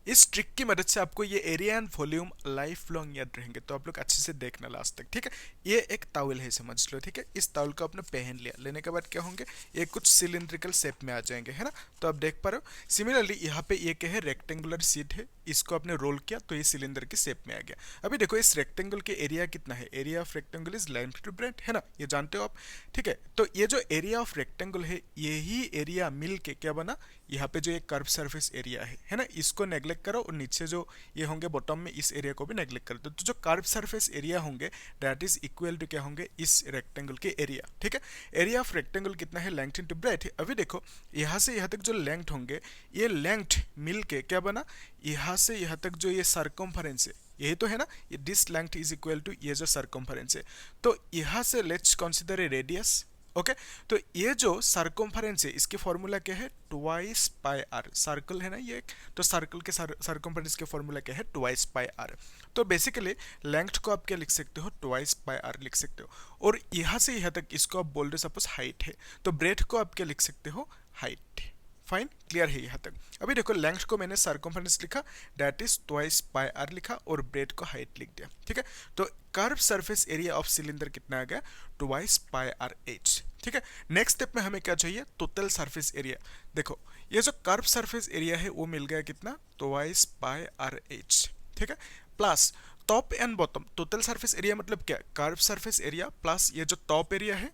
इस ट्रिक की मदद से आपको ये area and volume life long याद रहेंगे, तो आप लोग अच्छे से देखना लास्ट तक, ठीक है। ये एक ताउल है समझ लो, ठीक है। इस ताउल को आपने पहन लिया, लेने के बाद क्या होंगे, ये कुछ सिलिंड्रिकल शेप में आ जाएंगे, है ना। तो आप देख पा रहे हो। सिमिलरली यहाँ पे ये क्या है, रेक्टेंगुलर शीट है, इसको आपने रोल किया तो ये सिलेंडर की शेप में आ गया। अभी देखो इस रेक्टेंगल के एरिया कितना है, area of rectangle is length to breadth, है ना, ये जानते हो आप, ठीक है। तो ये जो एरिया ऑफ रेक्टेंगल है, यही एरिया मिल के क्या बना, यहाँ पे जो एक कर्व सरफेस एरिया है ना, इसको नेग्लेक्ट करो और नीचे जो ये होंगे बॉटम में, इस एरिया को भी नेग्लेक्ट कर दो। तो जो कर्व सरफेस एरिया होंगे दैट इज इक्वल टू क्या होंगे, इस रेक्टेंगल के एरिया, ठीक है। एरिया ऑफ रेक्टेंगल कितना है, लेंथ इनटू ब्रेड्थ। अभी देखो यहाँ से यहाँ तक जो लेंथ होंगे, ये लेंथ मिल के क्या बना, यहाँ से यहाँ तक जो ये सर्कम्फरेंस है, यही तो है ना, ये this length is equal to ये जो सर्कम्फरेंस है। तो यहाँ से let's consider a radius, okay. तो ये जो सर्कम्फरेंस है, इसके फॉर्मूला क्या है, ट्वाइस पाई आर। सर्कल है ना ये, तो सर्कल के सर्कम्फरेंस के फॉर्मूला क्या है, ट्वाइस पाई आर। तो बेसिकली लेंथ को आप क्या लिख सकते हो, ट्वाइस पाई आर लिख सकते हो। और यहाँ से यहाँ तक इसको आप बोल रहे सपोज हाइट है, तो ब्रेथ को आप क्या लिख सकते हो, हाइट। फाइन, क्लियर है यहाँ तक। अभी देखो लेंथ को मैंने सर्कम्फरेंस लिखा, that is twice pi r लिखा, और ब्रेथ को हाइट लिख दिया, ठीक है। तो curve surface area of cylinder कितना आ गया, ट्वाइस पाई आर एच, ठीक है। नेक्स्ट स्टेप में हमें क्या चाहिए, टोटल सरफेस एरिया। देखो ये जो कर्व सरफेस एरिया है वो मिल गया कितना, ट्वाइस पाई आर एच, ठीक है, plus top and bottom. Total surface area मतलब क्या, कर्व सरफेस एरिया प्लस ये जो टॉप एरिया है,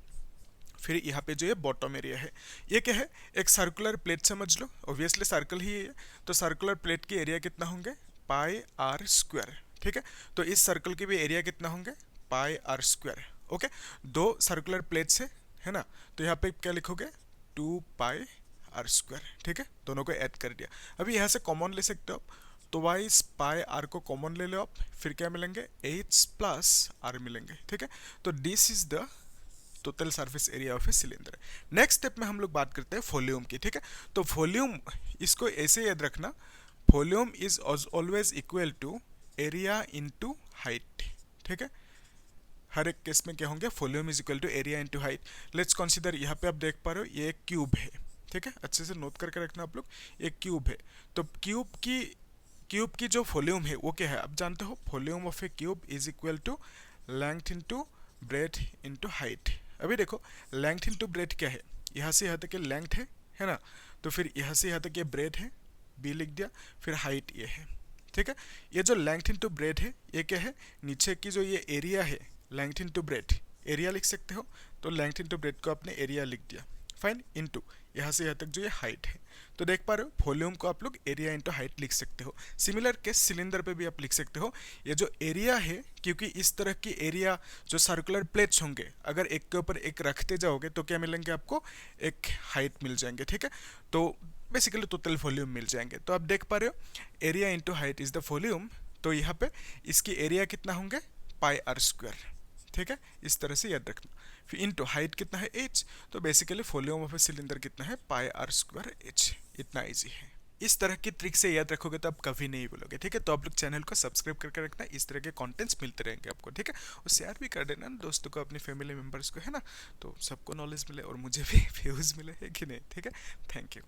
फिर यहाँ पे जो ये बॉटम एरिया है। ये क्या है, एक सर्कुलर प्लेट समझ लो, ऑब्वियसली सर्कल ही है, तो सर्कुलर प्लेट के एरिया कितना होंगे, पाई आर स्क्वायर, ठीक है। तो इस सर्कल के भी एरिया कितना होंगे, पाई आर स्क्वायर, ओके। दो सर्कुलर प्लेट्स है ना, तो यहाँ पे क्या लिखोगे, 2 पाई आर स्क्वायर, ठीक है। दोनों को ऐड कर दिया। अभी यहाँ से कॉमन ले सकते हो आप, तो वाइस पाई आर को कॉमन ले लो आप, फिर क्या मिलेंगे, एच प्लस आर मिलेंगे, ठीक है। तो this is the total surface area of a cylinder. Next step में हम लोग बात करते हैं वॉल्यूम की, ठीक है। तो वॉल्यूम, इसको ऐसे याद रखना, volume is always equal to area into height, ठीक है। हर एक केस में क्या होंगे, volume is equal to area into height. Let's consider, यहाँ पे आप देख पा रहे हो ये एक क्यूब है, ठीक है, अच्छे से नोट करके रखना आप लोग, एक क्यूब है। तो क्यूब की जो वॉल्यूम है वो क्या है, आप जानते हो, volume of a cube is equal to length into breadth into height. अभी देखो लेंथ इनटू ब्रेथ क्या है, यहाँ से यहाँ तक ये लेंथ है ना, तो फिर यहाँ से यहाँ तक ये ब्रेथ है, बी लिख दिया, फिर हाइट ये है, ठीक है। ये जो लेंथ इनटू ब्रेथ है ये क्या है, नीचे की जो ये एरिया है, लेंथ इनटू ब्रेथ एरिया लिख सकते हो, तो लेंथ इनटू ब्रेथ को आपने एरिया लिख दिया, फाइन, इनटू यहाँ से यहाँ तक जो ये हाइट है। तो देख पा रहे हो वॉल्यूम को आप लोग एरिया इनटू हाइट लिख सकते हो। सिमिलर केस सिलेंडर पे भी आप लिख सकते हो, ये जो एरिया है, क्योंकि इस तरह की एरिया जो सर्कुलर प्लेट्स होंगे, अगर एक के ऊपर एक रखते जाओगे तो क्या मिलेंगे आपको, एक हाइट मिल जाएंगे, ठीक है। तो बेसिकली टोटल वॉल्यूम मिल जाएंगे। तो आप देख पा रहे हो area into height is the volume, तो यहाँ पे इसकी एरिया कितना होंगे, पाई आर स्क्वायर, ठीक है, इस तरह से याद रखना। फिर इंटू हाइट कितना है, एच, तो basically volume of a cylinder कितना है, पाई आर स्क्वायर एच। इतना इजी है, इस तरह की ट्रिक से याद रखोगे तो आप कभी नहीं बोलोगे, ठीक है। तो आप लोग चैनल को सब्सक्राइब करके रखना, इस तरह के कंटेंट्स मिलते रहेंगे आपको, ठीक है। और शेयर भी कर देना दोस्तों को, अपने फैमिली मेम्बर्स को, है ना, तो सबको नॉलेज मिले और मुझे भी व्यूज मिले, है कि नहीं, ठीक है। Thank you.